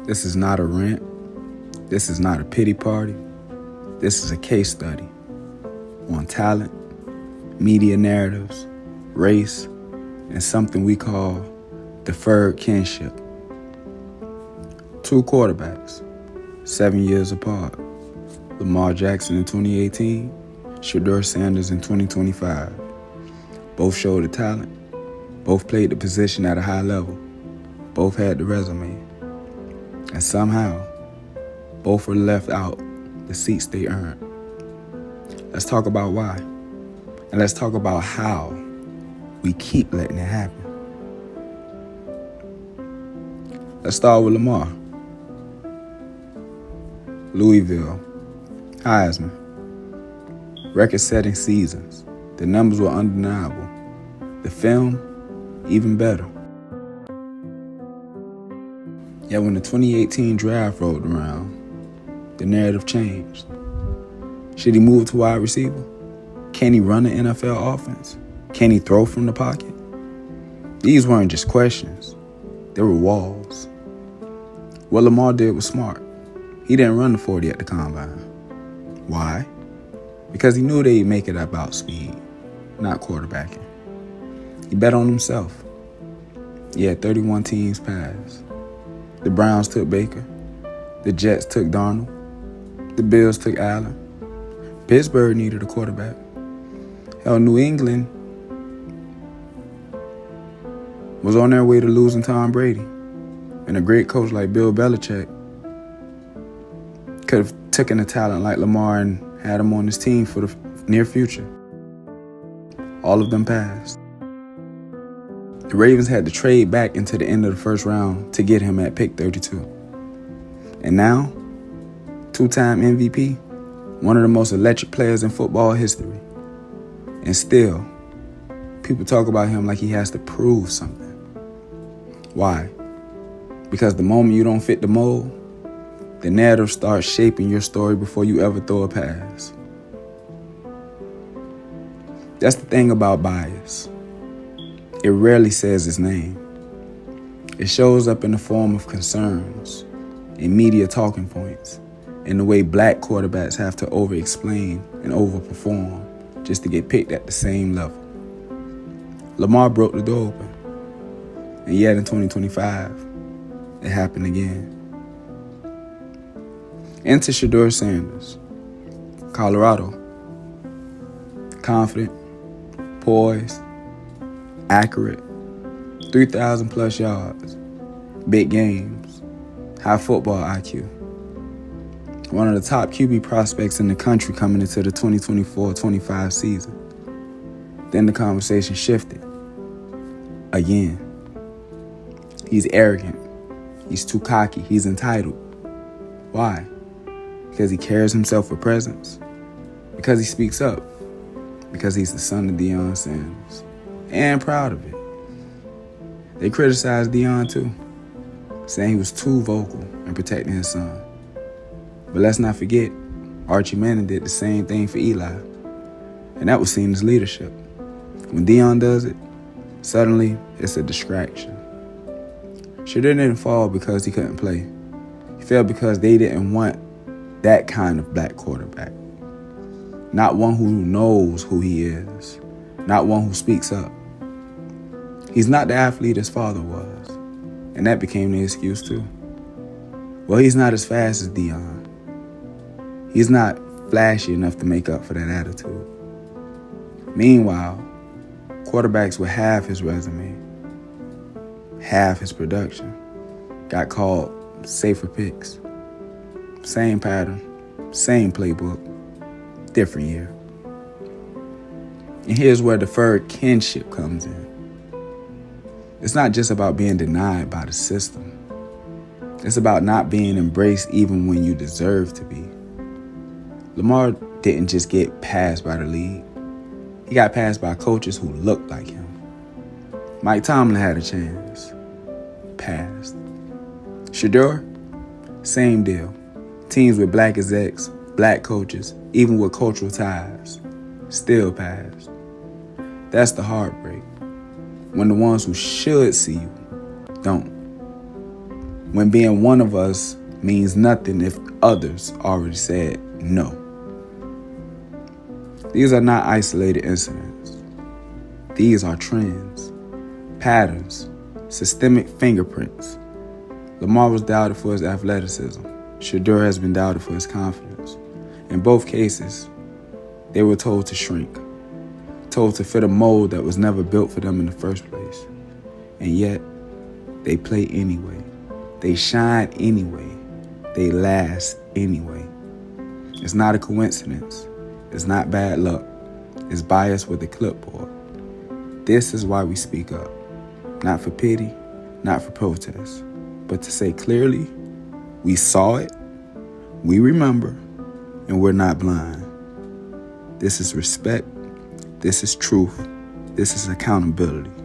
This is not a rant. This is not a pity party. This is a case study on talent, media narratives, race, and something we call deferred kinship. Two quarterbacks, 7 years apart. Lamar Jackson in 2018, Shedeur Sanders in 2025. Both showed the talent. Both played the position at a high level. Both had the resume. And somehow, both were left out the seats they earned. Let's talk about why. And let's talk about how we keep letting it happen. Let's start with Lamar. Louisville, Heisman, record-setting seasons. The numbers were undeniable. The film, even better. Yet when the 2018 draft rolled around, the narrative changed. Should he move to wide receiver? Can he run an NFL offense? Can he throw from the pocket? These weren't just questions. They were walls. What Lamar did was smart. He didn't run the 40 at the combine. Why? Because he knew they'd make it about speed, not quarterbacking. He bet on himself. He had 31 teams pass. The Browns took Baker. The Jets took Darnold. The Bills took Allen. Pittsburgh needed a quarterback. Hell, New England was on their way to losing Tom Brady. And a great coach like Bill Belichick could have taken a talent like Lamar and had him on his team for the near future. All of them passed. The Ravens had to trade back into the end of the first round to get him at pick 32. And now, two-time MVP, one of the most electric players in football history. And still, people talk about him like he has to prove something. Why? Because the moment you don't fit the mold, the narrative starts shaping your story before you ever throw a pass. That's the thing about bias. It rarely says his name. It shows up in the form of concerns, in media talking points, in the way black quarterbacks have to over-explain and overperform just to get picked at the same level. Lamar broke the door open. And yet in 2025, it happened again. Enter Shedeur Sanders, Colorado. Confident, poised, accurate, 3,000 plus yards, big games, high football IQ. One of the top QB prospects in the country coming into the 2024-25 season. Then the conversation shifted. Again. He's arrogant. He's too cocky. He's entitled. Why? Because he carries himself with presence. Because he speaks up. Because he's the son of Deion Sanders. And proud of it. They criticized Deion too, saying he was too vocal in protecting his son. But let's not forget, Archie Manning did the same thing for Eli. And that was seen as leadership. When Deion does it, suddenly it's a distraction. Shedeur didn't fall because he couldn't play. He fell because they didn't want that kind of black quarterback. Not one who knows who he is. Not one who speaks up. He's not the athlete his father was. And that became the excuse too. Well, he's not as fast as Deion. He's not flashy enough to make up for that attitude. Meanwhile, quarterbacks with half his resume, half his production, got called safer picks. Same pattern, same playbook, different year. And here's where deferred kinship comes in. It's not just about being denied by the system. It's about not being embraced even when you deserve to be. Lamar didn't just get passed by the league. He got passed by coaches who looked like him. Mike Tomlin had a chance. Passed. Shedeur, same deal. Teams with black execs, black coaches, even with cultural ties, still passed. That's the heartbreak. When the ones who should see you don't. when being one of us means nothing if others already said no. These are not isolated incidents. These are trends, patterns, systemic fingerprints. Lamar was doubted for his athleticism. Shedeur has been doubted for his confidence. In both cases, they were told to shrink, told to fit a mold that was never built for them in the first place. And yet, they play anyway. They shine anyway. They last anyway. It's not a coincidence. It's not bad luck. It's bias with a clipboard. This is why we speak up. Not for pity, not for protest, but to say clearly, we saw it, we remember, and we're not blind. This is respect. This is truth. This is accountability.